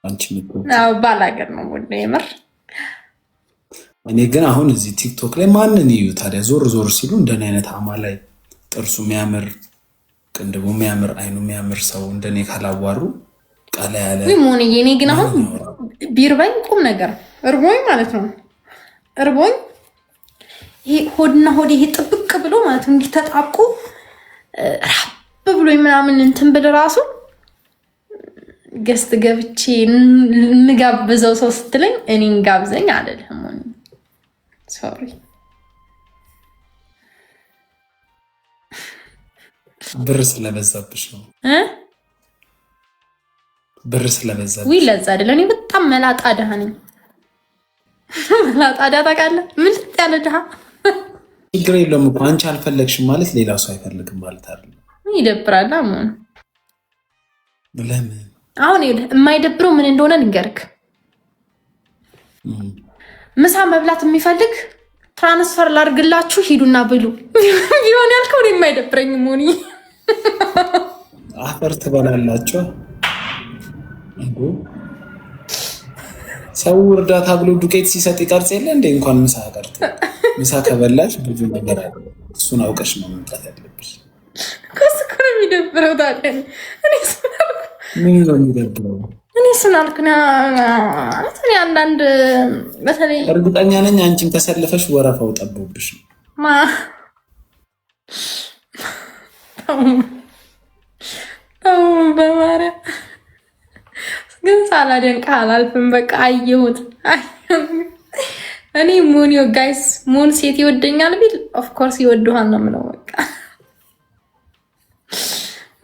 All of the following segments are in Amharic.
አንቺ አዎ ባላገር ነው ወደ የምር እኔ ግን አሁን እዚህ ቲክቶክ ላይ ማንን እዩ ታዲያ ዞር ዞር ሲሉ እንደኔ አይነት አማላይ ጥርሱ የሚያምር ቅንድቡ የሚያምር አይኑ የሚያምር ሰው እንደኔ ካላዋሩ ቃላ ያለ ወይ ሞኔ የኔ ግን አሁን ቢርባኝ ቁም ነገር እርቦኝ ማለት ነው እርቦኝ ይሄ ሆድና ሆድ ይሄ ጥብቅ ብሎ ማለት ነው እንዲተጣቁ ራብ ብሎ ምናምን እንትን ብል ራሱ ገስት ገብቼ እንጋብዘው ሰው ስትለኝ እኔን ጋብዘኝ አይደለም ሞኔ ሶሪ ብር ስለበዛብሽ ነው ብር ስለበዛብሽ ወይ ለዛ አይደለም እኔ በጣም መላጣ ደሃ ነኝ መላጣ ደሃ ታውቃለህ ምን ያለ ደሃ ችግር የለውም እኮ አንቺ አልፈለግሽም ማለት ሌላ ሰው አይፈልግም ማለት አይደለም ይደብራል አሁን ለምን አሁን የማይደብረው ምን እንደሆነ ልንገርክ ምሳ መብላት የሚፈልግ ትራንስፈር ላድርግላችሁ ሂዱና ብሉ ቢሆን ያልከው ነው የማይደብረኝ ሞኒ አፈር ትበላላችሁ እንዴ ሰው እርዳታ ብሎ ዱቄት ሲሰጥ ይቀርጽ የለ እንዴ እንኳን ምሳ ቀርጥ ምሳ ከበላሽ ብዙ ነገር አለ እሱን አውቀሽ ነው መምጣት ያለብሽ ከስኩር የሚደብረው ታዲያ እኔ ስናልኩ ምን ነው የሚደብረው እኔ ስናልኩ እኔ አንዳንድ በተለይ እርግጠኛ ነኝ አንቺን ተሰልፈሽ ወረፋው ጠቦብሽ ነው በማርያም ግን ሳላደንቅ አላልፍም በቃ አየሁት እኔ ሞኒዮ ጋይስ ሞን ሴት ይወደኛል ቢል ኦፍ ኮርስ ይወደዋል ነው የምለው በቃ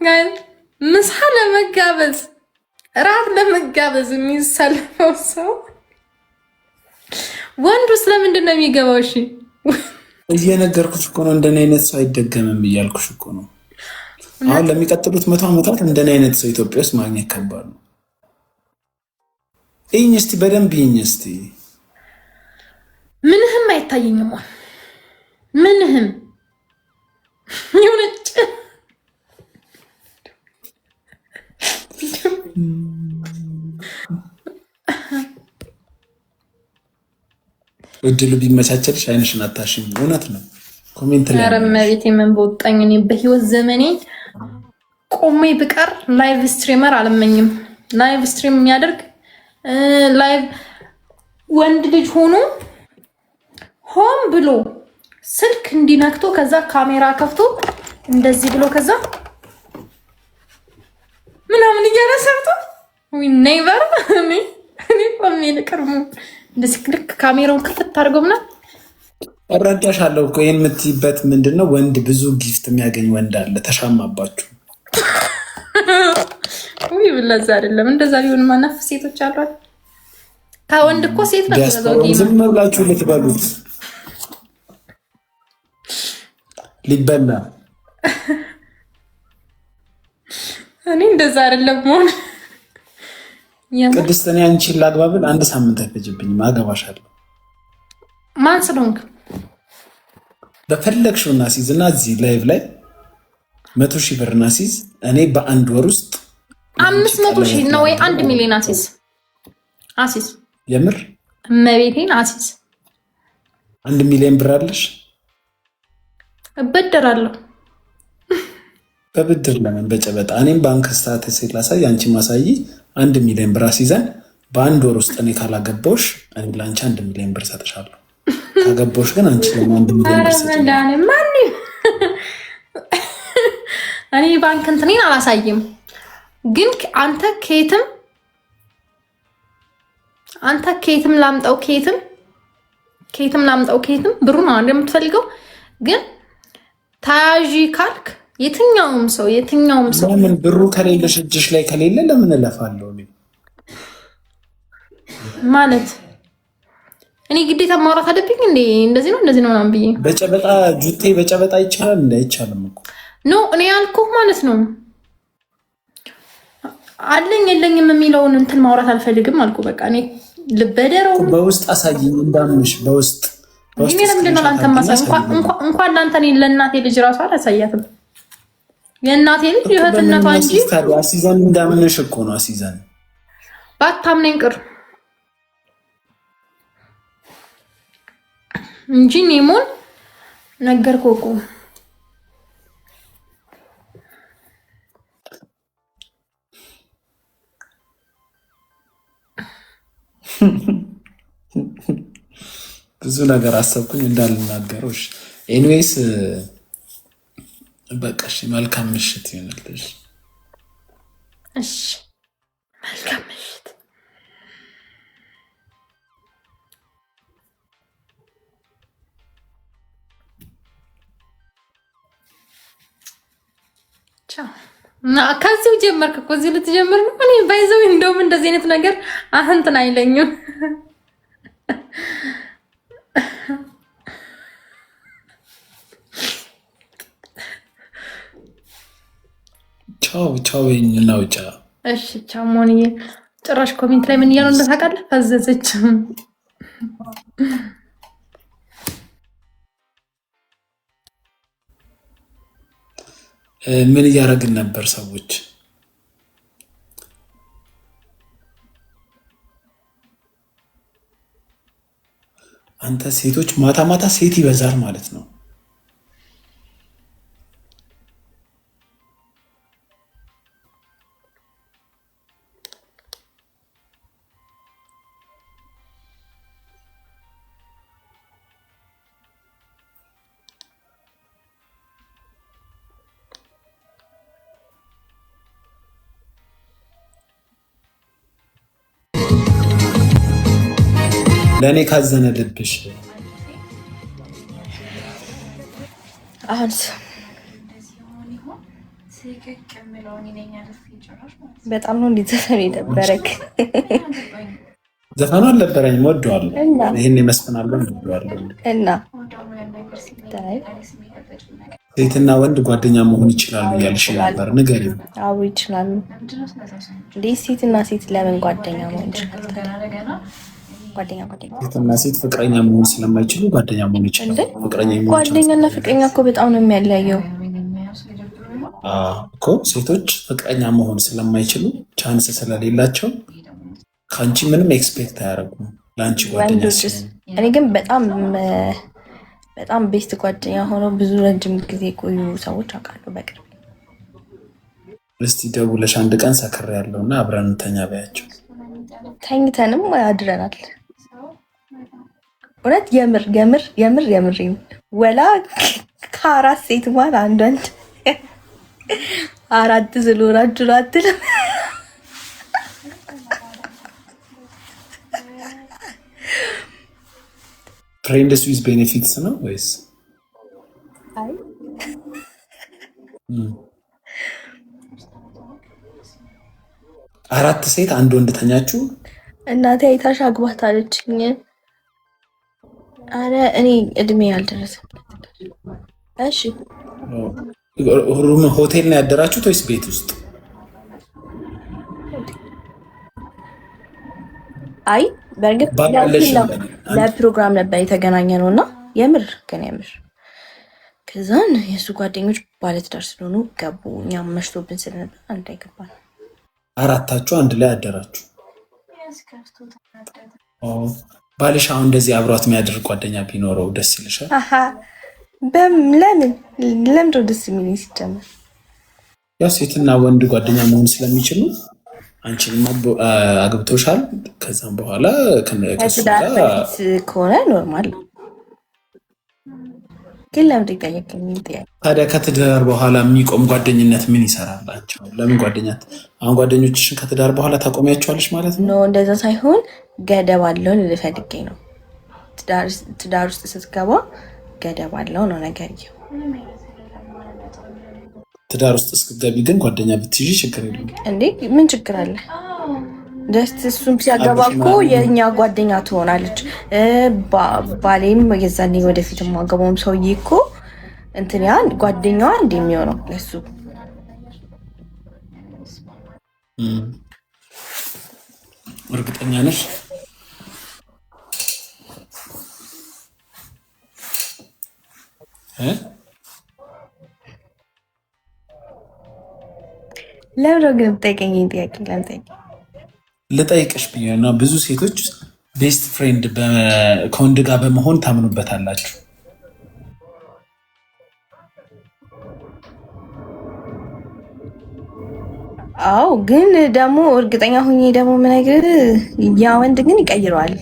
ጋይስ ምሳ ለመጋበዝ ራት ለመጋበዝ የሚሰልፈው ሰው ወንዱ ስለምንድን ነው የሚገባው እሺ እየነገርኩሽ እኮ ነው እንደኔ አይነት ሰው አይደገምም እያልኩሽ እኮ ነው አሁን ለሚቀጥሉት 100 ዓመታት እንደኔ አይነት ሰው ኢትዮጵያ ውስጥ ማግኘት ከባድ ነው እኝ እስቲ በደንብ ይኝ እስቲ ምንህም አይታየኝም ምንህም ይሁንጭ እድሉ ቢመቻቸልሽ አይንሽን አታሽኝ እውነት ነው ኮሜንት ላይ አረመቤት ምን በወጣኝ እኔ በህይወት ዘመኔ ቆሜ ብቀር ላይቭ ስትሪመር አልመኝም ላይቭ ስትሪም የሚያደርግ ላይቭ ወንድ ልጅ ሆን ብሎ ስልክ እንዲነክቶ ከዛ ካሜራ ከፍቶ እንደዚህ ብሎ ከዛ ምናምን እያረሰርቶ ወይ ኔቨር እኔ ቆሜ ልቀርሙ እንደዚህ ልክ ካሜራውን ከፍት አድርገው ምናምን እረዳሻለሁ እኮ ይሄን የምትይበት ምንድነው ወንድ ብዙ ጊፍት የሚያገኝ ወንድ አለ ተሻማባችሁ ወይ ብለዛ አይደለም እንደዛ ቢሆን ማናፍ ሴቶች አሏት ከወንድ እኮ ሴት ነው ተዘውጊ ዝም ብላችሁ ልትበሉት ሊበላ እኔ እንደዛ አይደለም ሞን ቅድስት እኔ አንቺን ላግባብል 1 ሳምንት አይፈጅብኝም አገባሻለሁ ማን ስለሆንክ በፈለግሽው እናሲዝና እዚህ ላይቭ ላይ 100,000 ብር እናሲዝ እኔ በአንድ ወር ውስጥ 500,000 ነው ወይ 1 ሚሊዮን አሲዝ የምር መቤቴን አሲዝ 1 ሚሊዮን ብር አለሽ እበደራለሁ በብድር ለምን በጨበጣ እኔም ባንክ ስታተስ ላሳይ አንቺ ማሳይ 1 ሚሊዮን ብር አሲዘን በአንድ ወር ውስጥ እኔ ካላገባሁሽ እኔ ላንቺ 1 ሚሊዮን ብር ሰጥሻለሁ ካገባሁሽ ግን አንቺ ለምን 1 ሚሊዮን ብር ሰጥሻለሁ ማን እኔ ባንክ እንትኔን አላሳይም ግን አንተ ከየትም ላምጣው ከየትም ብሩ ነው እንደምትፈልገው ግን ታያጂ ካልክ የትኛውም ሰው ለምን ብሩ ከሌለሽ እጅሽ ላይ ከሌለ ለምን እለፋለሁ ማለት እኔ ግዴታ ማውራት አለብኝ እንዴ እንደዚህ ነው ምናምን ብዬ በጨበጣ ጁቴ በጨበጣ ይቻላል እንዴ አይቻልም እኮ ኖ እኔ ያልኩህ ማለት ነው አለኝ የለኝም የሚለውን እንትን ማውራት አልፈልግም አልኩ በቃ እኔ ልበደረው በውስጥ አሳይኝ እንዳምሽ በውስጥ እኔ ለምንድን ነው ላንተ ማሳይ እንኳን ላንተ ለእናቴ ልጅ ራሱ አላሳያትም የእናቴ ልጅ የእህትነቷ እንጂ አሲዘን እንዳምንሽ እኮ ነው አሲዘን ባታምነኝ ቅር እንጂ ኔሞን ነገርኩህ እኮ። ብዙ ነገር አሰብኩኝ እንዳልናገረው። ኤኒዌይስ በቃ እሺ፣ መልካም ምሽት ይሆንልሽ። እሺ መልካም ምሽት። ከዚሁ ጀመርክ እኮ እዚሁ ልትጀምር ነው። እኔ ባይዘው እንደውም እንደዚህ አይነት ነገር እንትን አይለኝም። ቻው ቻው የእኛና ውጫ። እሺ ቻው ሞኒዬ። ጭራሽ ኮሜንት ላይ ምን እያሉ እንደታውቃለህ? ፈዘዘች። ምን እያደረግን ነበር ሰዎች? አንተ ሴቶች ማታ ማታ ሴት ይበዛል ማለት ነው። ለእኔ ካዘነ ልብሽ አሁን በጣም ነው እንዴት ዘፈን የነበረክ? ዘፈኑ አልነበረኝም፣ ወደዋለሁ። ይህን ይመስፍናለሁ ወደዋለሁ። እና ሴትና ወንድ ጓደኛ መሆን ይችላሉ እያልሽ ነበር፣ ንገሪው። አዎ ይችላሉ። እንዴ ሴትና ሴት ለምን ጓደኛ መሆን ይችላል? ሴትና ሴት ፍቅረኛ መሆን ስለማይችሉ ጓደኛ መሆን ይችላሉ። ጓደኛና ፍቅረኛ እኮ በጣም ነው የሚያለያየው እኮ። ሴቶች ፍቅረኛ መሆን ስለማይችሉ ቻንስ ስለሌላቸው ከአንቺ ምንም ኤክስፔክት አያደርጉም ለአንቺ ጓደኛ ሲሆን። እኔ ግን በጣም ቤስት ጓደኛ ሆኖ ብዙ ረጅም ጊዜ የቆዩ ሰዎች አውቃለሁ በቅርብ። እስቲ ደውለሽ አንድ ቀን ሰክር ያለውና አብረን እንተኛ በያቸው። ተኝተንም አድረናል። እውነት የምር ወላ ከአራት ሴት ማል አንድ ወንድ አራት ስለሆናችሁ ነው አትልም? ፍሬንድስ ዊዝ ቤኔፊትስ ነው ወይስ? አይ አራት ሴት አንድ ወንድ ተኛችሁ? እናቴ አይታሽ አግባት አለችኝ። አረ እኔ እድሜ ያልደረሰም። እሺ ሆቴል ነው ያደራችሁት ወይስ ቤት ውስጥ? አይ በእርግጥ ለፕሮግራም ነበር የተገናኘ ነው እና የምር ከዛን የእሱ ጓደኞች ባለትዳር ስለሆኑ ገቡ። እኛም መሽቶብን ስለነበር አንድ ላይ ገባን። አራታችሁ አንድ ላይ አደራችሁ? ባልሽ አሁን እንደዚህ አብሯት የሚያደርግ ጓደኛ ቢኖረው ደስ ይልሻል? ለምን ደስ የሚለኝ ሲጀመር ያው ሴትና ወንድ ጓደኛ መሆን ስለሚችሉ አንቺንም አግብቶሻል። ከዛም በኋላ ከትዳር በፊት ከሆነ ኖርማል ነው። ግን ለምን ጠየቀኝ? ታዲያ ከትዳር በኋላ የሚቆም ጓደኝነት ምን ይሰራላቸው? ለምን አሁን ጓደኞችሽን ከትዳር በኋላ ታቆሚያቸዋለሽ ማለት ነው? እንደዛ ሳይሆን ገደብ አለው ልፈልጌ ነው። ትዳር ውስጥ ስትገባ ገደብ አለው ነው ነገርየው። ትዳር ውስጥ እስክትገቢ ግን ጓደኛ ብትይዥ ችግር የለም እንዴ? ምን ችግር አለ? ደስት እሱም ሲያገባ እኮ የእኛ ጓደኛ ትሆናለች። ባሌም የዛኔ ወደፊት የማገባውም ሰውዬ እኮ እንትን ያን ጓደኛዋ እንደሚሆነው ለሱ እርግጠኛ ነሽ? ለምን ግን ጠይቀኝ ጥያቄ ለምን ጠይቀኝ? ልጠይቅሽ ብዬ እና ብዙ ሴቶች ቤስት ፍሬንድ ከወንድ ጋር በመሆን ታምኑበታላችሁ? አዎ፣ ግን ደግሞ እርግጠኛ ሁኜ ደግሞ ምነግር ያ ወንድ ግን ይቀይረዋል።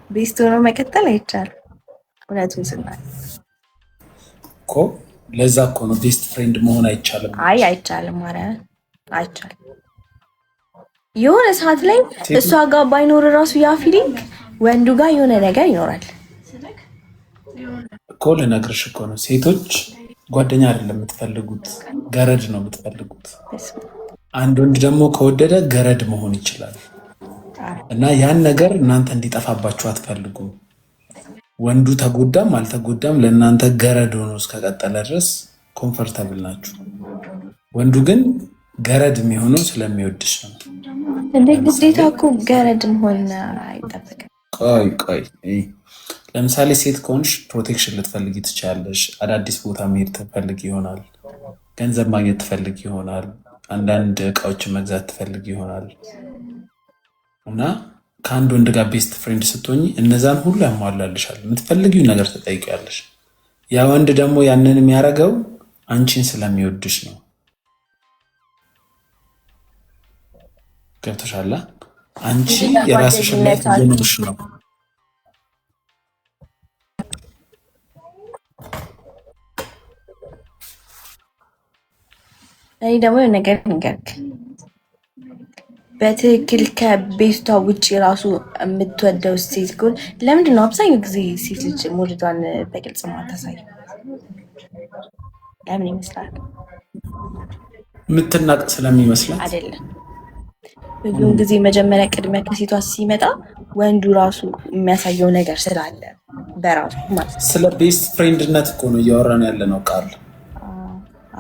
ቤስት ሆኖ መቀጠል አይቻልም። እውነቱን ስናል እኮ ለዛ እኮ ነው ቤስት ፍሬንድ መሆን አይቻልም። አይቻልም። ኧረ አይቻልም። የሆነ ሰዓት ላይ እሷ ጋር ባይኖር እራሱ ያ ፊሊንግ ወንዱ ጋር የሆነ ነገር ይኖራል እኮ። ልነግርሽ እኮ ነው ሴቶች ጓደኛ አይደለም የምትፈልጉት፣ ገረድ ነው የምትፈልጉት። አንድ ወንድ ደግሞ ከወደደ ገረድ መሆን ይችላል። እና ያን ነገር እናንተ እንዲጠፋባችሁ አትፈልጉም። ወንዱ ተጎዳም አልተጎዳም ለእናንተ ገረድ ሆኖ እስከቀጠለ ድረስ ኮምፈርተብል ናችሁ። ወንዱ ግን ገረድ የሚሆነው ስለሚወድሽ ነው። እንደ ግዴታ እኮ ገረድ መሆን አይጠበቅም። ቆይ ለምሳሌ ሴት ከሆንሽ ፕሮቴክሽን ልትፈልጊ ትችላለሽ። አዳዲስ ቦታ መሄድ ትፈልጊ ይሆናል። ገንዘብ ማግኘት ትፈልጊ ይሆናል። አንዳንድ እቃዎችን መግዛት ትፈልጊ ይሆናል። እና ከአንድ ወንድ ጋር ቤስት ፍሬንድ ስትሆኝ እነዛን ሁሉ ያሟላልሻል። የምትፈልጊው ነገር ትጠይቂያለሽ። ያ ወንድ ደግሞ ያንን የሚያደርገው አንቺን ስለሚወድሽ ነው። ገብቶሻል? አንቺ የራስሽን ላይ እየኖርሽ ነው። እኔ ደግሞ ነገር ንገርክ በትክክል ከቤቷ ውጭ ራሱ የምትወደው ሴት ከሆነ ለምንድን ነው አብዛኛው ጊዜ ሴት ልጅ መውደዷን በግልጽ ማታሳየው? ለምን ይመስላል? የምትናቅ ስለሚመስላት አይደለም። ብዙውን ጊዜ መጀመሪያ ቅድሚያ ከሴቷ ሲመጣ ወንዱ ራሱ የሚያሳየው ነገር ስላለ በራሱ ማለት ነው። ስለ ቤስት ፍሬንድነት እኮ ነው እያወራን ያለ ነው ቃል።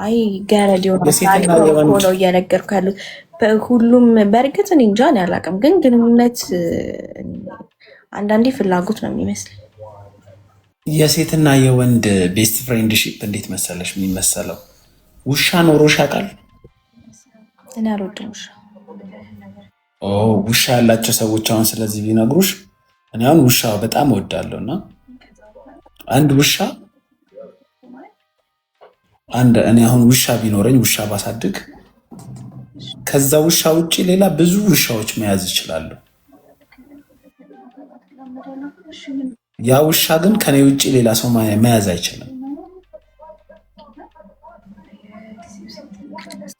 አይ ገረድ ሆነው እየነገርኩ ያሉት ሁሉም በእርግጥ እኔ እንጃ እኔ አላውቅም፣ ግን ግንኙነት አንዳንዴ ፍላጎት ነው የሚመስል። የሴትና የወንድ ቤስት ፍሬንድሺፕ እንዴት መሰለሽ የሚመሰለው? ውሻ ኖሮሽ ያውቃል? እኔ አልወድም ውሻ። ውሻ ያላቸው ሰዎች አሁን ስለዚህ ቢነግሩሽ፣ እኔ አሁን ውሻ በጣም እወዳለሁ እና አንድ ውሻ እኔ አሁን ውሻ ቢኖረኝ ውሻ ባሳድግ ከዛ ውሻ ውጭ ሌላ ብዙ ውሻዎች መያዝ ይችላሉ። ያ ውሻ ግን ከኔ ውጭ ሌላ ሰው መያዝ አይችልም።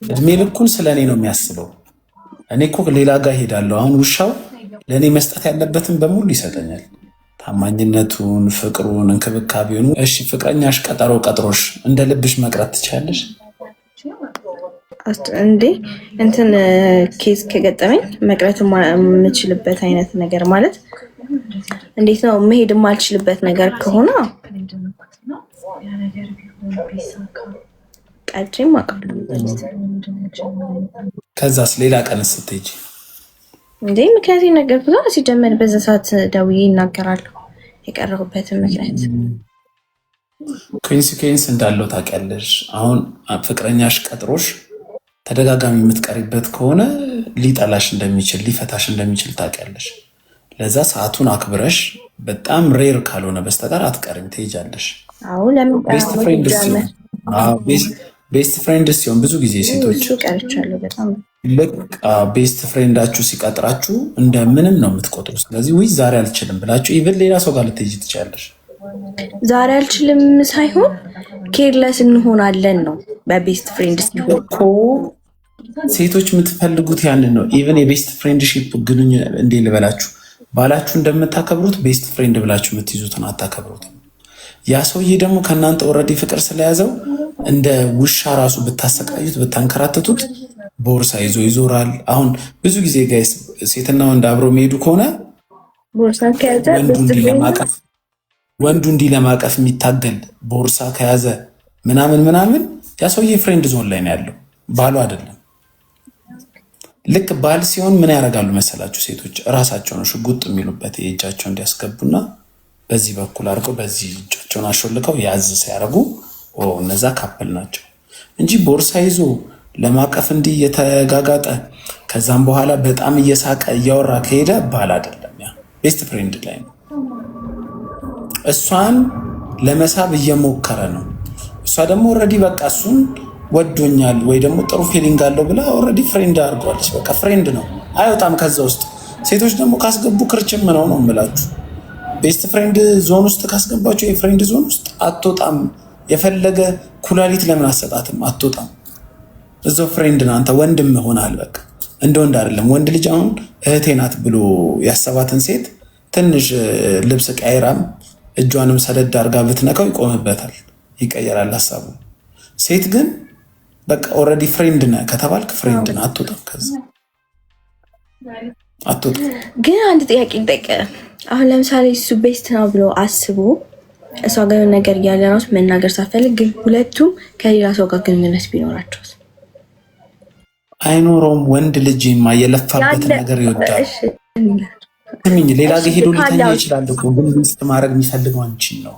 እድሜ ልኩን ስለኔ ነው የሚያስበው። እኔ እኮ ሌላ ጋር ሄዳለሁ። አሁን ውሻው ለእኔ መስጠት ያለበትን በሙሉ ይሰጠኛል። ታማኝነቱን፣ ፍቅሩን፣ እንክብካቤውን። እሺ ፍቅረኛሽ ቀጠሮ ቀጥሮሽ እንደ ልብሽ መቅረት ትችላለሽ እንዴ? እንትን ኬዝ ከገጠመኝ መቅረት የምችልበት አይነት ነገር ማለት እንዴት ነው? መሄድ የማልችልበት ነገር ከሆነ ቀጭም አውቃለሁ። ከዛስ ሌላ ቀን ስትሄጂ እንዴ ምክንያት ነገርኩት። ሲጀመር በዛ ሰዓት ደውዬ ይናገራሉ የቀረሁበትን ምክንያት። ኮንሲኩዌንስ እንዳለው ታውቂያለሽ። አሁን ፍቅረኛሽ ቀጥሮሽ ተደጋጋሚ የምትቀሪበት ከሆነ ሊጠላሽ እንደሚችል ሊፈታሽ እንደሚችል ታውቂያለሽ። ለዛ ሰዓቱን አክብረሽ በጣም ሬር ካልሆነ በስተቀር አትቀሪም፣ ትሄጃለሽ። ቤስት ፍሬንድ ሲሆን ብዙ ጊዜ ሴቶች ልክ ቤስት ፍሬንዳችሁ ሲቀጥራችሁ እንደምንም ነው የምትቆጥሩ። ስለዚህ ውይ ዛሬ አልችልም ብላችሁ ኢቨን ሌላ ሰው ጋር ልትሄጂ ትችላለሽ። ዛሬ አልችልም ሳይሆን ኬርለስ እንሆናለን ነው። በቤስት ፍሬንድ ሲሆን እኮ ሴቶች የምትፈልጉት ያንን ነው። ኢቨን የቤስት ፍሬንድሺፕ ግንኙነት እንዴ ልበላችሁ፣ ባላችሁ እንደምታከብሩት ቤስት ፍሬንድ ብላችሁ የምትይዙትን አታከብሩትም። ያ ሰውዬ ደግሞ ከእናንተ ኦልሬዲ ፍቅር ስለያዘው እንደ ውሻ ራሱ ብታሰቃዩት ብታንከራትቱት ቦርሳ ይዞ ይዞራል። አሁን ብዙ ጊዜ ጋይስ ሴትና ወንድ አብሮ የሚሄዱ ከሆነ ወንዱ እንዲህ ለማቀፍ የሚታገል ቦርሳ ከያዘ ምናምን ያ ሰውዬ ፍሬንድ ዞን ላይ ነው ያለው፣ ባሉ አይደለም። ልክ ባል ሲሆን ምን ያደርጋሉ መሰላችሁ? ሴቶች እራሳቸው ነው ሽጉጥ የሚሉበት የእጃቸው እንዲያስገቡና በዚህ በኩል አድርገው በዚህ እጃቸውን አሾልከው ያዝ ሲያደርጉ እነዛ ካፕል ናቸው እንጂ ቦርሳ ይዞ ለማቀፍ እንዲህ የተጋጋጠ ከዛም በኋላ በጣም እየሳቀ እያወራ ከሄደ ባል አይደለም፣ ያ ቤስት ፍሬንድ ላይ ነው። እሷን ለመሳብ እየሞከረ ነው። እሷ ደግሞ ኦልሬዲ በቃ እሱን ወዶኛል ወይ ደግሞ ጥሩ ፊሊንግ አለው ብላ ኦልሬዲ ፍሬንድ አድርጓለች። በቃ ፍሬንድ ነው፣ አይወጣም ከዛ ውስጥ። ሴቶች ደግሞ ካስገቡ ክርችም ነው የምላችሁ። ቤስት ፍሬንድ ዞን ውስጥ ካስገባችሁ የፍሬንድ ዞን ውስጥ አትወጣም። የፈለገ ኩላሊት ለምን አሰጣትም? አትወጣም። እዛው ፍሬንድ ነው። አንተ ወንድም ሆናል። በቃ እንደ ወንድ አይደለም። ወንድ ልጅ አሁን እህቴ ናት ብሎ ያሰባትን ሴት ትንሽ ልብስ ቀይራም እጇንም ሰደድ አድርጋ ብትነካው ይቆምበታል፣ ይቀየራል ሀሳቡ። ሴት ግን በቃ ኦልሬዲ ፍሬንድ ነህ ከተባልክ ፍሬንድ ነህ፣ አትወጣም። ከዛ አትወጣም። ግን አንድ ጥያቄ ልጠይቅ። አሁን ለምሳሌ እሱ ቤስት ነው ብሎ አስቦ እሷ ጋር የሆነ ነገር እያለ ራሱ መናገር ሳፈልግ ግን ሁለቱም ከሌላ ሰው ጋር ግንኙነት ቢኖራቸው አይኖረውም። ወንድ ልጅ የለፋበትን ነገር ይወዳል። ሌላ ጋ ሄዶ ሊተኛ ይችላል እኮ ግን ሚስት ማድረግ የሚፈልገው አንቺን ነው።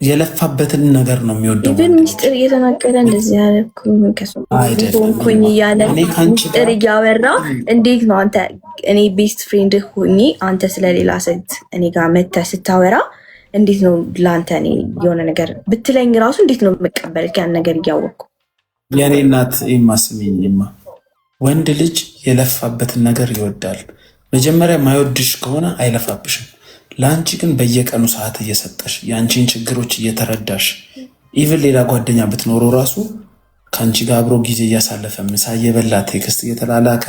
የለፋበትን ነገር ነው የሚወደው። ግን ሚስጥር እየተናገረ እንደዚህ ያለኩኝ እያለ ሚስጥር እያወራ እንዴት ነው አንተ እኔ ቤስት ፍሬንድ ሆኜ አንተ ስለሌላ ሴት እኔ ጋር መተህ ስታወራ እንዴት ነው ለአንተ እኔ የሆነ ነገር ብትለኝ ራሱ እንዴት ነው የምቀበልህ? ያን ነገር እያወቅኩ የኔ እናት ስሚኝማ፣ ወንድ ልጅ የለፋበትን ነገር ይወዳል። መጀመሪያ ማይወድሽ ከሆነ አይለፋብሽም። ለአንቺ ግን በየቀኑ ሰዓት እየሰጠሽ የአንቺን ችግሮች እየተረዳሽ ኢቭን ሌላ ጓደኛ ብትኖሩ ራሱ ከአንቺ ጋር አብሮ ጊዜ እያሳለፈ ምሳ እየበላ ቴክስት እየተላላከ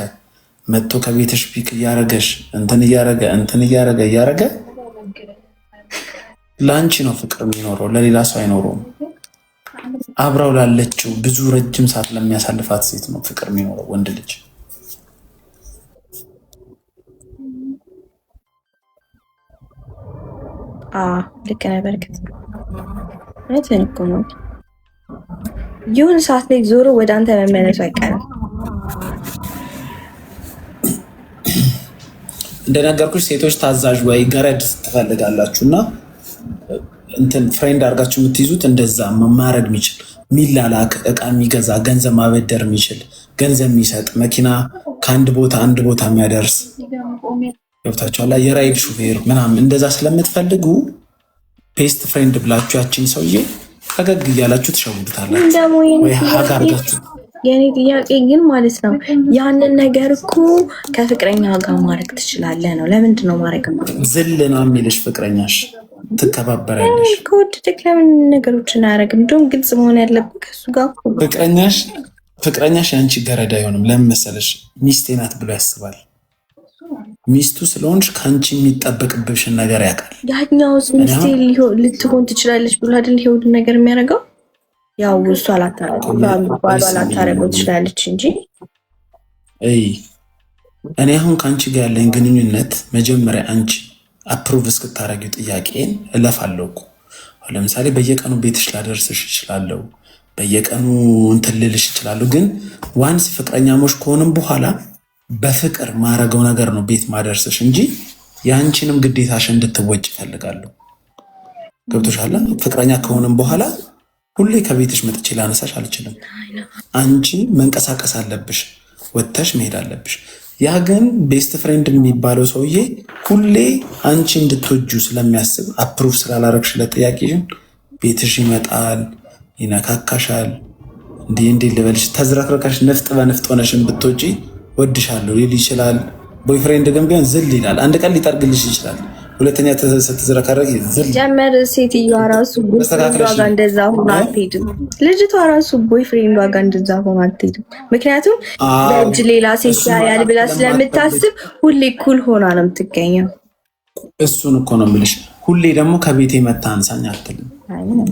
መጥቶ ከቤትሽ ፒክ እያረገሽ እንትን እያረገ ለአንቺ ነው ፍቅር የሚኖረው፣ ለሌላ ሰው አይኖረውም። አብራው ላለችው ብዙ ረጅም ሰዓት ለሚያሳልፋት ሴት ነው ፍቅር የሚኖረው ወንድ ልጅ። ልክ ነህ። በርግጥ እውነትህን እኮ ነው። የሆነ ሰዓት ላይ ዞሮ ወደ አንተ መመለሱ አይቀርም። እንደነገርኩሽ ሴቶች ታዛዥ ወይ ገረድ ትፈልጋላችሁ እና እንትን ፍሬንድ አድርጋችሁ የምትይዙት እንደዛ ማድረግ የሚችል ሚላላክ፣ እቃ የሚገዛ፣ ገንዘብ ማበደር የሚችል፣ ገንዘብ የሚሰጥ፣ መኪና ከአንድ ቦታ አንድ ቦታ የሚያደርስ ገብታችኋል። የራይድ ሹፌር ምናምን እንደዛ ስለምትፈልጉ ቤስት ፍሬንድ ብላችሁ ያችን ሰውዬ ፈገግ እያላችሁ ትሸውዱታላችሁ ወይ ሀግ አድርጋችሁ። የኔ ጥያቄ ግን ማለት ነው ያንን ነገር እኮ ከፍቅረኛ ጋር ማድረግ ትችላለህ ነው። ለምንድን ነው ማድረግ ዝል ነው የሚልሽ ፍቅረኛሽ? ትከባበራለሽ። ከወደደክ ለምን ነገሮችን አያደርግም? እንደውም ግልጽ መሆን ያለብን ከሱ ጋር ፍቅረኛሽ ያንቺ ገረድ አይሆንም። ለምን መሰለሽ? ሚስቴ ናት ብሎ ያስባል። ሚስቱ ስለሆንሽ ከአንቺ የሚጠበቅብሽን ነገር ያውቃል። ያኛውስ ሚስቴ ልትሆን ትችላለች ብሎ አይደል ይሄ ሁሉ ነገር የሚያደርገው? ያው እሱ አላታረገው ትችላለች እንጂ እኔ አሁን ከአንቺ ጋር ያለኝ ግንኙነት መጀመሪያ አንቺ አፕሩቭ እስክታረጊው ጥያቄን እለፋለሁ እኮ። ለምሳሌ በየቀኑ ቤትሽ ላደርስሽ እችላለሁ፣ በየቀኑ እንትን ልልሽ እችላለሁ። ግን ዋንስ ፍቅረኛሞች ከሆንም በኋላ በፍቅር ማረገው ነገር ነው ቤት ማደርስሽ እንጂ የአንቺንም ግዴታሽ እንድትወጭ እፈልጋለሁ። ገብቶሻል? ፍቅረኛ ከሆንም በኋላ ሁሌ ከቤትሽ መጥቼ ላነሳሽ አልችልም። አንቺ መንቀሳቀስ አለብሽ፣ ወጥተሽ መሄድ አለብሽ። ያ ግን ቤስት ፍሬንድ የሚባለው ሰውዬ ሁሌ አንቺ እንድትወጁ ስለሚያስብ አፕሩቭ ስላላረግሽለት ጥያቄሽን ቤትሽ ይመጣል፣ ይነካካሻል። እንዲህ ልበልሽ፣ ተዝረክረካሽ ነፍጥ በነፍጥ ሆነሽን ብትወጪ ወድሻለሁ ሊል ይችላል። ቦይፍሬንድ ግን ቢሆን ዝል ይላል። አንድ ቀን ሊጠርግልሽ ይችላል። ሁለተኛ ስትዝረከረክ ዝል ጀመር። ሴትዮዋ ራሱ ቦይፍሬንዷ ጋር እንደዛ ሆኖ አትሄድም። ልጅቷ ራሱ ቦይፍሬንዷ ጋር እንደዛ ሆኖ አትሄድም። ምክንያቱም በእጅ ሌላ ሴት ያያል ብላ ስለምታስብ ሁሌ ኩል ሆና ነው የምትገኘው። እሱን እኮ ነው የምልሽ። ሁሌ ደግሞ ከቤት መታ አንሳኝ አትልም።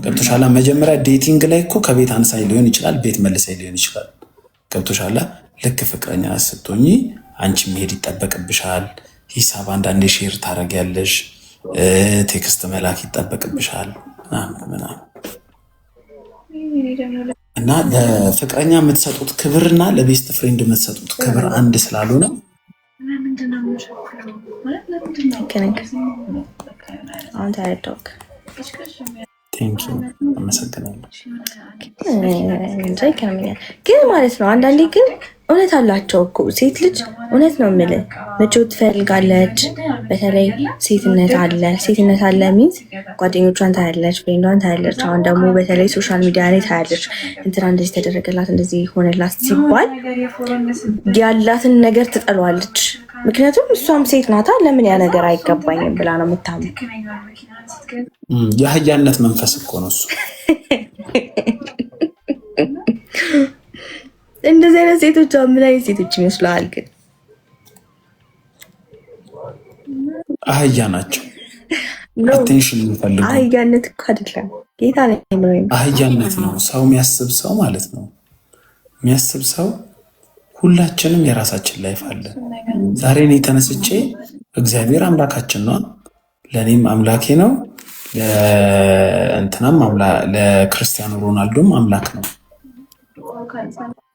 ገብቶሻላ? መጀመሪያ ዴቲንግ ላይ እኮ ከቤት አንሳኝ ሊሆን ይችላል፣ ቤት መልሳኝ ሊሆን ይችላል። ገብቶሻላ? ልክ ፍቅረኛ ስትሆኚ አንቺ መሄድ ይጠበቅብሻል። ሂሳብ አንዳንዴ ሼር ታደርጊያለሽ፣ ቴክስት መላክ ይጠበቅብሻል እና ለፍቅረኛ የምትሰጡት ክብርና ለቤስት ፍሬንድ የምትሰጡት ክብር አንድ ስላልሆነ ቴንኪው አመሰግናለሁ። ግን ማለት ነው አንዳንዴ ግን እውነት አላቸው እኮ ሴት ልጅ እውነት ነው የምልህ መቼው ትፈልጋለች። በተለይ ሴትነት አለ ሚንስ ጓደኞቿን ታያለች፣ ፍሬንዷን ታያለች። አሁን ደግሞ በተለይ ሶሻል ሚዲያ ላይ ታያለች እንትና እንደዚህ ተደረገላት እንደዚህ ሆነላት ሲባል ያላትን ነገር ትጠሏለች። ምክንያቱም እሷም ሴት ናታ፣ ለምን ያ ነገር አይገባኝም ብላ ነው የምታምነው። የአህያነት መንፈስ እኮ ነው እሱ። እንደዚህ አይነት ሴቶች ምን አይነት ሴቶች ይመስለዋል? ግን አህያ ናቸው። አቴንሽን የሚፈልጉ አህያነት እኮ አይደለም ጌታ ነው። አህያነት ነው ሰው የሚያስብ ሰው ማለት ነው። የሚያስብ ሰው ሁላችንም የራሳችን ላይፍ አለ። ዛሬ እኔ ተነስቼ እግዚአብሔር አምላካችን ነው፣ ለእኔም አምላኬ ነው፣ ለእንትናም ለክርስቲያኖ ሮናልዶም አምላክ ነው።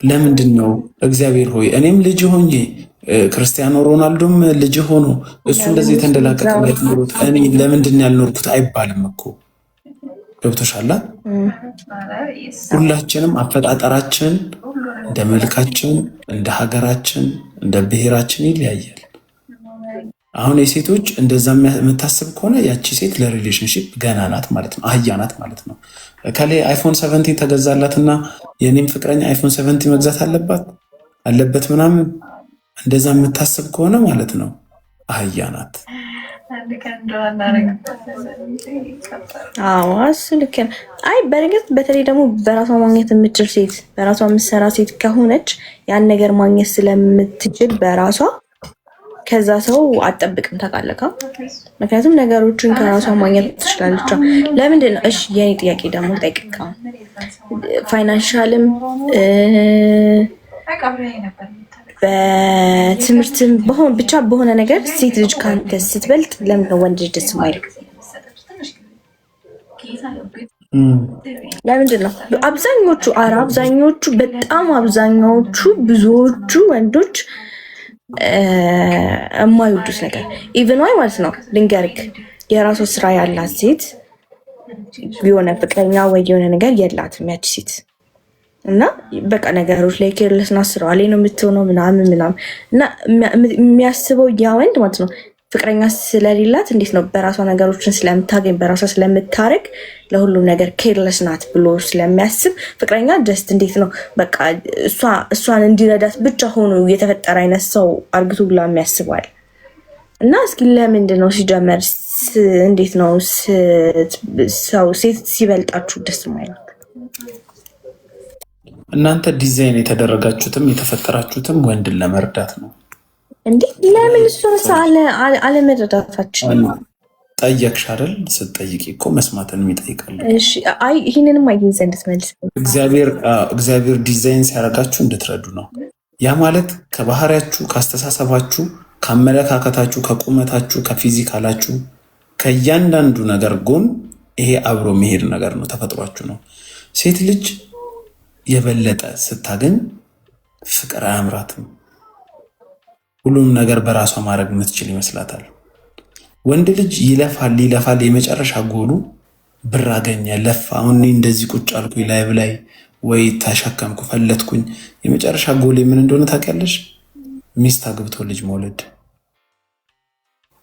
ለምንድን ነው እግዚአብሔር ሆይ እኔም ልጅ ሆኜ ክርስቲያኖ ሮናልዶም ልጅ ሆኖ እሱ እንደዚህ የተንደላቀቀለት ኖሮት እኔ ለምንድን ያልኖርኩት አይባልም እኮ። ገብቶሻል? ሁላችንም አፈጣጠራችን እንደ መልካችን፣ እንደ ሀገራችን፣ እንደ ብሔራችን ይለያያል። አሁን የሴቶች እንደዛ የምታስብ ከሆነ ያቺ ሴት ለሪሌሽንሽፕ ገና ናት ማለት ነው፣ አህያ ናት ማለት ነው። ከላይ አይፎን 17 ተገዛላትና የኔም ፍቅረኛ አይፎን 17 መግዛት አለበት ምናምን እንደዛ የምታስብ ከሆነ ማለት ነው አህያ ናት። ልክ ነው። አይ በእርግጥ በተለይ ደግሞ በራሷ ማግኘት የምትችል ሴት፣ በራሷ የምትሰራ ሴት ከሆነች ያን ነገር ማግኘት ስለምትችል በራሷ ከዛ ሰው አትጠብቅም። ታውቃለህ? ምክንያቱም ነገሮችን ከራሷ ማግኘት ትችላለች። ለምንድን ነው? እሺ የኔ ጥያቄ ደግሞ ጠይቅካ ፋይናንሻልም በትምህርትም ብቻ በሆነ ነገር ሴት ልጅ ካንተ ስትበልጥ ለምንድን ነው ወንድ ልጅ ደስ የማይለው? ለምንድን ነው? አብዛኞቹ በጣም አብዛኛዎቹ ብዙዎቹ ወንዶች የማይወዱት ነገር ኢቭን ዋይ ማለት ነው። ልንገርክ የራሷ ስራ ያላት ሴት የሆነ ፍቅረኛ ወይ የሆነ ነገር የላትም ያቺ ሴት እና በቃ ነገሮች ላይ ኬርለስ ና ስራዋ ላይ ነው የምትሆነው ምናምን እና የሚያስበው ያ ወንድ ማለት ነው ፍቅረኛ ስለሌላት እንዴት ነው በራሷ ነገሮችን ስለምታገኝ በራሷ ስለምታረግ ለሁሉም ነገር ኬርለስ ናት ብሎ ስለሚያስብ ፍቅረኛ ጀስት እንዴት ነው በቃ እሷን እንዲረዳት ብቻ ሆኖ የተፈጠረ አይነት ሰው አርግቶ ብላ የሚያስባል። እና እስኪ ለምንድን ነው ሲጀመር እንዴት ነው ሰው ሴት ሲበልጣችሁ ደስ የማይለው? እናንተ ዲዛይን የተደረጋችሁትም የተፈጠራችሁትም ወንድን ለመርዳት ነው እንዴ? ለምን እሱን አለመረዳታችን ጠየቅሽ አይደል? ስትጠይቂ እኮ መስማትን የሚጠይቃል። እሺ አይ ይሄንንም አይዘ እንድትመልስ እግዚአብሔር ዲዛይን ሲያደርጋችሁ እንድትረዱ ነው። ያ ማለት ከባህሪያችሁ፣ ካስተሳሰባችሁ፣ ከአመለካከታችሁ፣ ከቁመታችሁ፣ ከፊዚካላችሁ ከእያንዳንዱ ነገር ጎን ይሄ አብሮ መሄድ ነገር ነው፣ ተፈጥሯችሁ ነው። ሴት ልጅ የበለጠ ስታገኝ ፍቅር አያምራትም። ሁሉም ነገር በራሷ ማድረግ የምትችል ይመስላታል። ወንድ ልጅ ይለፋል፣ የመጨረሻ ጎሉ ብር አገኘ፣ ለፋ። አሁን እንደዚህ ቁጭ አልኩኝ ላይቭ ላይ ወይ ተሸከምኩ፣ ፈለትኩኝ። የመጨረሻ ጎሌ ምን እንደሆነ ታውቂያለሽ? ሚስት አግብቶ ልጅ መውለድ።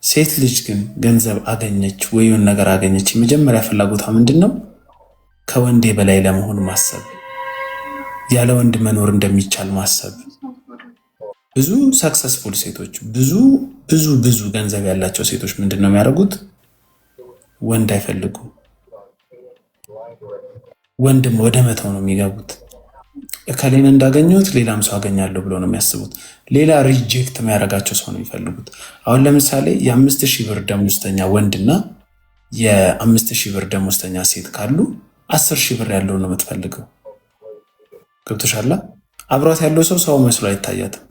ሴት ልጅ ግን ገንዘብ አገኘች ወይ የሆነ ነገር አገኘች፣ የመጀመሪያ ፍላጎቷ ምንድን ነው? ከወንዴ በላይ ለመሆን ማሰብ፣ ያለ ወንድ መኖር እንደሚቻል ማሰብ። ብዙ ሰክሰስፉል ሴቶች ብዙ ገንዘብ ያላቸው ሴቶች ምንድን ነው የሚያደርጉት? ወንድ አይፈልጉም። ወንድም ወደ መተው ነው የሚገቡት። እከሌን እንዳገኘሁት ሌላም ሰው አገኛለሁ ብሎ ነው የሚያስቡት። ሌላ ሪጀክት የሚያደርጋቸው ሰው ነው የሚፈልጉት። አሁን ለምሳሌ የ5,000 ብር ደሞዝተኛ ወንድና የ5,000 ብር ደሞዝተኛ ሴት ካሉ 10,000 ብር ያለው ነው የምትፈልገው። ገብቶሻል? አብሯት ያለው ሰው መስሎ አይታያትም።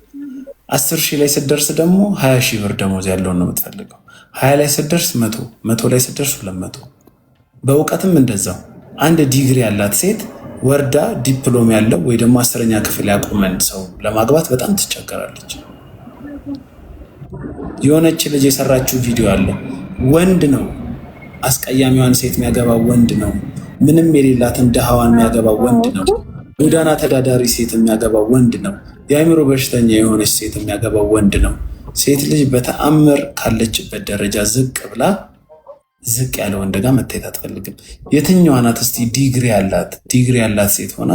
10,000 ላይ ስትደርስ ደግሞ 20,000 ብር ደሞዝ ያለውን ነው የምትፈልገው። 20 ላይ ስትደርስ 100 ላይ ስትደርስ 200። በእውቀትም እንደዛው አንድ ዲግሪ ያላት ሴት ወርዳ ዲፕሎም ያለው ወይ ደግሞ 10ኛ ክፍል ያቆመን ሰው ለማግባት በጣም ትቸገራለች። የሆነች ልጅ የሰራችው ቪዲዮ አለ። ወንድ ነው አስቀያሚዋን ሴት የሚያገባው ወንድ ነው ምንም የሌላትን ድሃዋን የሚያገባው ወንድ ነው። ጎዳና ተዳዳሪ ሴት የሚያገባው ወንድ ነው። የአእምሮ በሽተኛ የሆነች ሴት የሚያገባው ወንድ ነው። ሴት ልጅ በተአምር ካለችበት ደረጃ ዝቅ ብላ ዝቅ ያለ ወንድ ጋር መታየት አትፈልግም። የትኛዋ ናት እስቲ ዲግሪ ያላት ሴት ሆና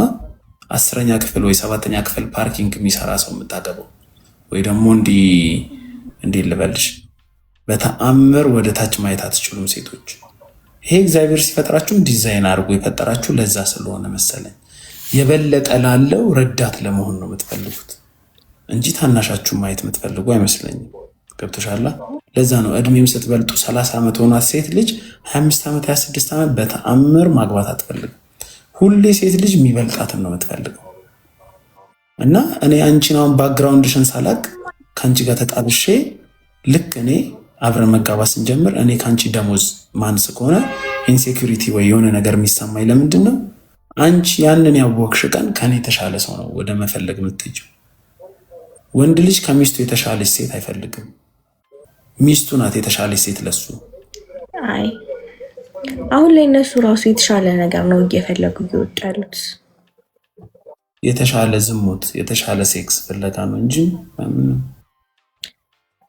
10ኛ ክፍል ወይ 7ኛ ክፍል ፓርኪንግ የሚሰራ ሰው የምታገባው? ወይ ደግሞ እንዲህ ልበልሽ፣ በተአምር ወደ ታች ማየት አትችሉም ሴቶች። ይሄ እግዚአብሔር ሲፈጥራችሁም ዲዛይን አድርጎ የፈጠራችሁ ለዛ ስለሆነ መሰለኝ የበለጠ ላለው ረዳት ለመሆን ነው የምትፈልጉት እንጂ ታናሻችሁ ማየት የምትፈልጉ አይመስለኝም። ገብቶሻላ? ለዛ ነው እድሜም ስትበልጡ 30 ዓመት ሆኗት ሴት ልጅ 25 ዓመት 26 ዓመት በተአምር ማግባት አትፈልግም። ሁሌ ሴት ልጅ የሚበልጣትን ነው የምትፈልገው። እና እኔ አንቺን አሁን ባክግራውንድሽን ሳላቅ ከአንቺ ጋር ተጣብሼ ልክ እኔ አብረን መጋባት ስንጀምር እኔ ከአንቺ ደሞዝ ማንስ ከሆነ ኢንሴኩሪቲ ወይ የሆነ ነገር የሚሰማኝ ለምንድን ነው? አንቺ ያንን ያወቅሽ ቀን ከኔ የተሻለ ሰው ነው ወደ መፈለግ የምትሄጂው። ወንድ ልጅ ከሚስቱ የተሻለች ሴት አይፈልግም። ሚስቱ ናት የተሻለች ሴት ለሱ። አይ አሁን ላይ እነሱ ራሱ የተሻለ ነገር ነው እየፈለጉ እየወጡ ያሉት። የተሻለ ዝሙት፣ የተሻለ ሴክስ ፍለጋ ነው እንጂ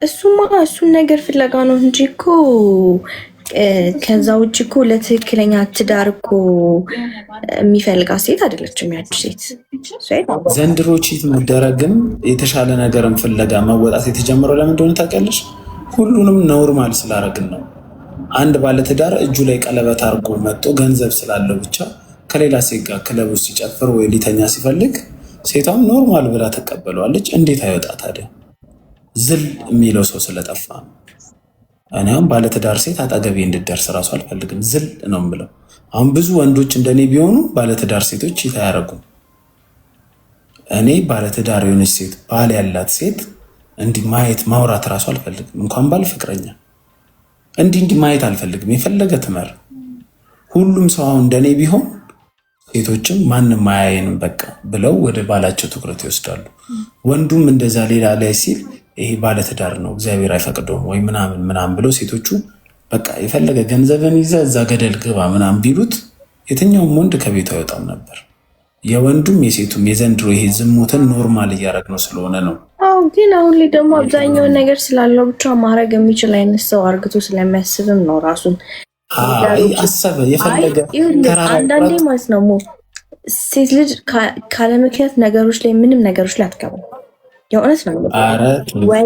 እሱን ነገር ፍለጋ ነው እንጂ እኮ ከዛ ውጭ እኮ ለትክክለኛ ትዳር እኮ የሚፈልጋት ሴት አይደለችም ያቺ ሴት። ዘንድሮ ቺት መደረግም የተሻለ ነገርን ፍለጋ መወጣት የተጀመረው ለምን እንደሆነ ታውቂያለሽ? ሁሉንም ኖርማል ስላደረግን ነው። አንድ ባለትዳር እጁ ላይ ቀለበት አድርጎ መጥቶ ገንዘብ ስላለው ብቻ ከሌላ ሴት ጋር ክለብ ውስጥ ሲጨፍር ወይ ሊተኛ ሲፈልግ ሴቷም ኖርማል ብላ ተቀበለዋለች። እንዴት አይወጣ ታዲያ? ዝል የሚለው ሰው ስለጠፋ ነው። እኔም ባለትዳር ሴት አጠገቤ እንድደርስ እራሱ አልፈልግም። ዝል ነው የምለው። አሁን ብዙ ወንዶች እንደኔ ቢሆኑ ባለትዳር ሴቶች ቺት አያደርጉም። እኔ ባለትዳር የሆነች ሴት ባል ያላት ሴት እንዲህ ማየት ማውራት እራሱ አልፈልግም። እንኳን ባል ፍቅረኛ እንዲህ ማየት አልፈልግም። የፈለገ ትመር። ሁሉም ሰው አሁን እንደኔ ቢሆን ሴቶችም ማንም ማያየንም በቃ ብለው ወደ ባላቸው ትኩረት ይወስዳሉ። ወንዱም እንደዛ ሌላ ላይ ሲል ይሄ ባለትዳር ነው እግዚአብሔር አይፈቅደውም ወይ ምናምን ብለው ሴቶቹ በቃ የፈለገ ገንዘብን ይዘ እዛ ገደል ግባ ምናምን ቢሉት የትኛውም ወንድ ከቤቱ አይወጣም ነበር። የወንዱም የሴቱም የዘንድሮ ይሄ ዝሙትን ኖርማል እያደረግ ነው ስለሆነ ነው። አዎ፣ ግን አሁን ላይ ደግሞ አብዛኛውን ነገር ስላለው ብቻ ማድረግ የሚችል አይነት ሰው አርግቶ ስለሚያስብም ነው ራሱን አሰበ የፈለገ አንዳንዴ ማለት ነው። ሴት ልጅ ካለ ምክንያት ነገሮች ላይ ምንም ነገሮች ላይ አትገባም። የእውነት ነው ወይ?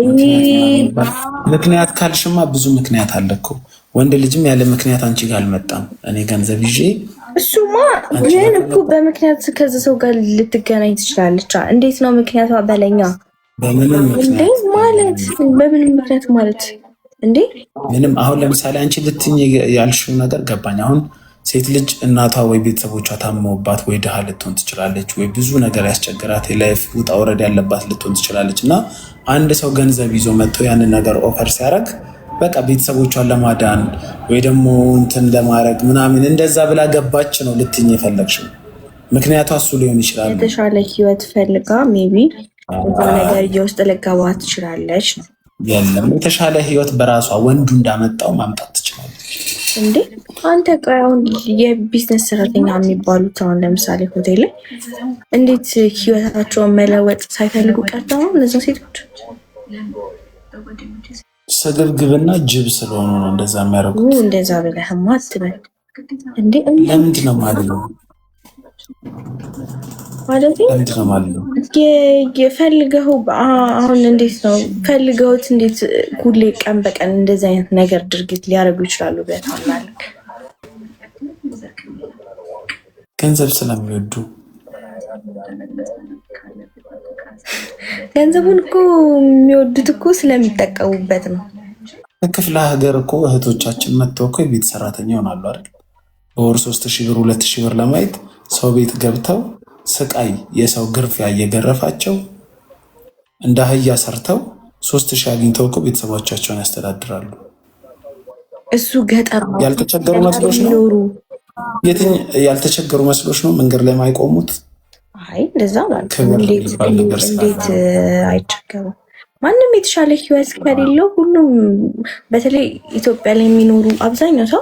ምክንያት ካልሽማ ብዙ ምክንያት አለ እኮ። ወንድ ልጅም ያለ ምክንያት አንቺ ጋር አልመጣም። እኔ ገንዘብ ይዤ እሱማ ግን እኮ በምክንያት ከዚህ ሰው ጋር ልትገናኝ ትችላለች። እንዴት ነው ምክንያቷ? በለኛ በምንም ምክንያት ማለት በምንም ምክንያት ማለት እንዴ? ምንም አሁን ለምሳሌ አንቺ ልትኝ ያልሽው ነገር ገባኝ። አሁን ሴት ልጅ እናቷ ወይ ቤተሰቦቿ ታመውባት ወይ ድሃ ልትሆን ትችላለች፣ ወይ ብዙ ነገር ያስቸግራት የላይፍ ውጣ ውረድ ያለባት ልትሆን ትችላለች። እና አንድ ሰው ገንዘብ ይዞ መጥቶ ያንን ነገር ኦፈር ሲያደርግ በቃ ቤተሰቦቿን ለማዳን ወይ ደግሞ እንትን ለማድረግ ምናምን እንደዛ ብላ ገባች ነው ልትኝ የፈለግሽው። ምክንያቷ እሱ ሊሆን ይችላል። የተሻለ ህይወት ፈልጋ ሜቢ እዛ ነገር እየውስጥ ልገባ ትችላለች ነው። የለም የተሻለ ህይወት በራሷ ወንዱ እንዳመጣው ማምጣት ትችላለች። እንዴ አንተ ቆይ አሁን የቢዝነስ ሰራተኛ የሚባሉት አሁን ለምሳሌ ሆቴል ላይ እንዴት ህይወታቸውን መለወጥ ሳይፈልጉ ቀርተው ነው እነዛ ሴቶች? ስግብግብና ጅብ ስለሆኑ ነው እንደዛ የሚያደርጉት። እንደዛ ብለህማ አትበል እንዴ። ለምንድን ነው ማለት ነው? የፈልገው አሁን እንዴት ነው ፈልገውት እንዴት ሁሌ ቀን በቀን እንደዚህ አይነት ነገር ድርጊት ሊያደርጉ ይችላሉ ብለህ ታምናለህ? ገንዘብ ስለሚወዱ። ገንዘቡን እኮ የሚወዱት እኮ ስለሚጠቀሙበት ነው። ክፍለ ሀገር እኮ እህቶቻችን መጥተው እኮ የቤት ሰራተኛ ይሆናሉ አይደል? በወር 3000 ብር 2000 ብር ለማየት ሰው ቤት ገብተው ስቃይ የሰው ግርፊያ እየገረፋቸው እንደ አህያ ሰርተው 3000 አግኝተው እኮ ቤተሰቦቻቸውን ያስተዳድራሉ። እሱ ገጠር ነው። ያልተቸገሩ መስሎሽ ነው? ያልተቸገሩ መስሎሽ ነው መንገድ ላይ ማይቆሙት? አይ እንደዛ ማለት እንዴት አይቸገሩም? ማንም የተሻለ ህይወት ከሌለው ሁሉም በተለይ ኢትዮጵያ ላይ የሚኖሩ አብዛኛው ሰው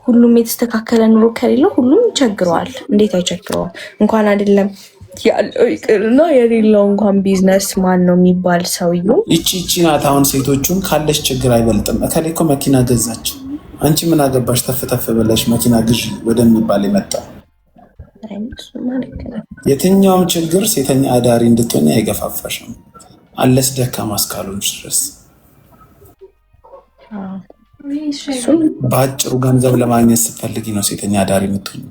ሁሉም የተስተካከለ ኑሮ ከሌለው ሁሉም ይቸግረዋል። እንዴት አይቸግረውም? እንኳን አይደለም ያለው ይቅርና የሌለው እንኳን ቢዝነስ ማን ነው የሚባል ሰውዬው ይቺ ናት። አሁን ሴቶቹን ካለሽ ችግር አይበልጥም። እከሌ እኮ መኪና ገዛች፣ አንቺ ምን አገባሽ ተፍተፍ ብለሽ መኪና ግዢ ወደሚባል የመጣ የትኛውም ችግር ሴተኛ አዳሪ እንድትሆኝ አይገፋፋሽም፣ አለስ ደካማ እስካልሆንሽ ድረስ። በአጭሩ ገንዘብ ለማግኘት ስትፈልጊ ነው ሴተኛ አዳሪ የምትሆኝ።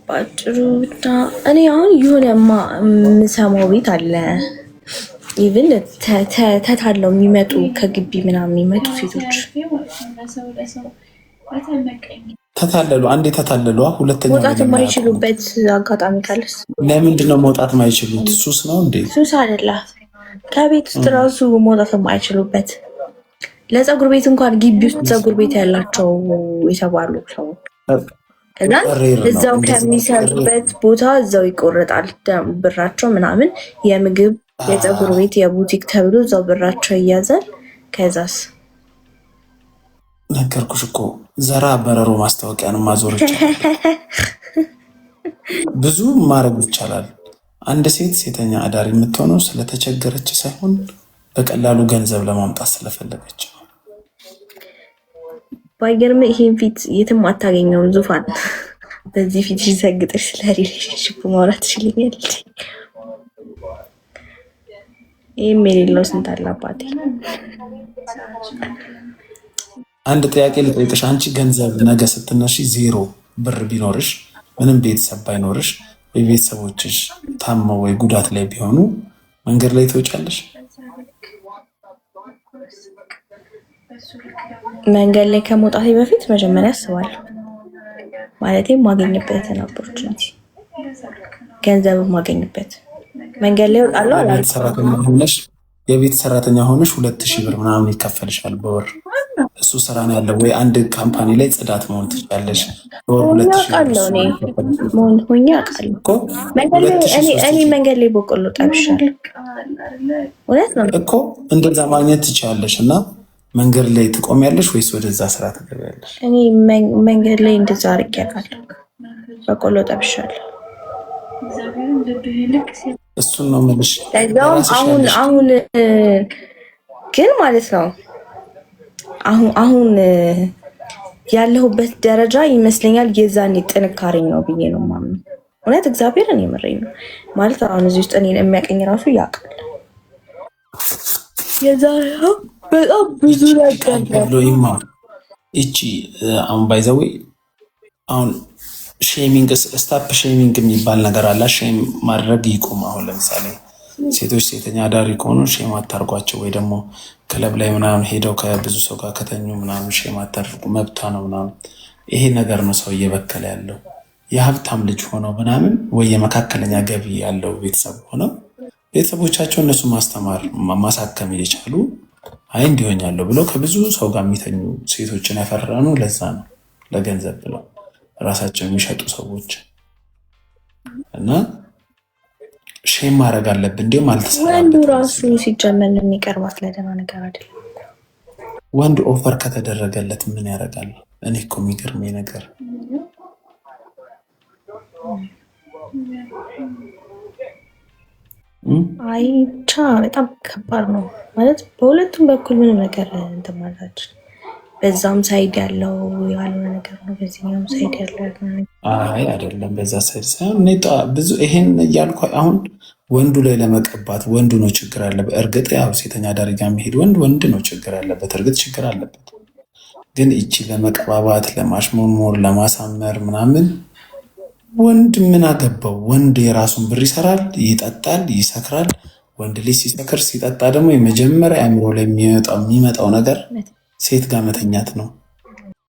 በአጭሩ ብቻ እኔ አሁን የሆነ የምሰማው ቤት አለ ኢቭን ተታለው የሚመጡ ከግቢ ምናምን የሚመጡ ሴቶች ተታለሉ። አንዴ ተታለሉ፣ ሁለተኛ መውጣት የማይችሉበት አጋጣሚ ካለስ? ለምንድን ነው መውጣት የማይችሉት? ሱስ ነው እንዴ? ሱስ አይደለ፣ ከቤት ውስጥ ራሱ መውጣት የማይችሉበት። ለፀጉር ቤት እንኳን ግቢ ውስጥ ፀጉር ቤት ያላቸው የተባሉ ሰዎች እና እዛው ከሚሰሩበት ቦታ እዛው ይቆረጣል ብራቸው ምናምን፣ የምግብ የፀጉር ቤት የቡቲክ ተብሎ እዛው ብራቸው ይያዛል። ከዛስ ነገርኩሽ እኮ ዘራ በረሮ ማስታወቂያን ማዞር ይቻላል። ብዙ ማድረግ ይቻላል። አንድ ሴት ሴተኛ አዳሪ የምትሆነው ስለተቸገረች ሳይሆን በቀላሉ ገንዘብ ለማምጣት ስለፈለገች ነው። ባይገርም ይሄን ፊት የትም አታገኘውም። ዙፋን በዚህ ፊት ሲሰግጥሽ ስለ ሪሌሽንሽፕ ማውራት ትችልኛል። ይህም የሌለው ስንት አለ አባቴ። አንድ ጥያቄ ልጠይቅሽ። አንቺ ገንዘብ ነገ ስትነሺ ዜሮ ብር ቢኖርሽ፣ ምንም ቤተሰብ ባይኖርሽ፣ ወይ ቤተሰቦችሽ ታመው ወይ ጉዳት ላይ ቢሆኑ መንገድ ላይ ትወጫለሽ? መንገድ ላይ ከመውጣቴ በፊት መጀመሪያ አስባለሁ። ማለቴ ማገኝበትን ኦፖርቹኒቲ ገንዘብ ማገኝበት መንገድ ላይ እወጣለሁ። የቤት ሰራተኛ ሆነሽ 2000 ብር ምናምን ይከፈልሻል በወር። እሱ ስራ ነው ያለው። ወይ አንድ ካምፓኒ ላይ ጽዳት መሆን ትችላለሽ። በወር 2000 መሆን ሆኜ አውቃለሁ። እኔ መንገድ ላይ በቆሎ ጠብሻለሁ። እውነት ነው እኮ እንደዛ ማግኘት ትችላለሽ። እና መንገድ ላይ ትቆሚያለሽ ወይስ ወደዛ ስራ ትገቢያለሽ? እኔ መንገድ ላይ እንደዛ አድርጌ አውቃለሁ። በቆሎ ጠብሻለሁ። እሱን ነው የምልሽ። አሁን ግን ማለት ነው አሁን ያለሁበት ደረጃ ይመስለኛል የዛኔ ጥንካሬ ነው ብዬ ነው የማምነው። እውነት እግዚአብሔርን የምሬኝ ነው ማለት አሁን እዚህ ውስጥ እኔን የሚያቀኝ ራሱ ያውቃል። የዛሬው በጣም ብዙ ነገር ነው እቺ አሁን ባይዘዌ አሁን ሼሚንግ ስታፕ ሼሚንግ የሚባል ነገር አለ። ሼም ማድረግ ይቆም። አሁን ለምሳሌ ሴቶች ሴተኛ አዳሪ ከሆኑ ሼም አታርጓቸው፣ ወይ ደግሞ ክለብ ላይ ምናምን ሄደው ከብዙ ሰው ጋር ከተኙ ምናምን ሼም አታርጉ፣ መብቷ ነው ምናምን። ይሄ ነገር ነው ሰው እየበከለ ያለው። የሀብታም ልጅ ሆነው ምናምን ወይ የመካከለኛ ገቢ ያለው ቤተሰብ ሆነው ቤተሰቦቻቸው እነሱ ማስተማር ማሳከም እየቻሉ አይ እንዲሆኛለሁ ብለው ከብዙ ሰው ጋር የሚተኙ ሴቶችን ያፈራኑ ለዛ ነው ለገንዘብ ብለው ራሳቸው የሚሸጡ ሰዎች። እና ሼም ማድረግ አለብን። እንዲሁም አልተሰራበት። ወንዱ ራሱ ሲጀመር የሚቀርባት ለደህና ነገር አይደለም። ወንድ ኦፈር ከተደረገለት ምን ያደርጋል? እኔ እኮ የሚገርመኝ ነገር አይ ብቻ በጣም ከባድ ነው ማለት በሁለቱም በኩል ምንም ነገር እንትን ማለት በዛም ሳይድ ያለው ያልሆነ ነገር ነው፣ በዚህኛውም ሳይድ ያለው ያልሆነ ነገር አይ አይደለም። በዛ ሳይድ ሳይሆን ብዙ ይሄን እያልኩ አሁን ወንዱ ላይ ለመቀባት ወንዱ ነው ችግር አለበት። እርግጥ ያው ሴተኛ አዳሪ ጋር የሚሄድ ወንድ ነው ችግር አለበት። እርግጥ ችግር አለበት። ግን እቺ ለመቀባባት ለማሽሞንሞር ለማሳመር ምናምን ወንድ ምን አገባው? ወንድ የራሱን ብር ይሰራል፣ ይጠጣል፣ ይሰክራል። ወንድ ልጅ ሲሰክር ሲጠጣ ደግሞ የመጀመሪያ አእምሮ ላይ የሚመጣው ነገር ሴት ጋር መተኛት ነው።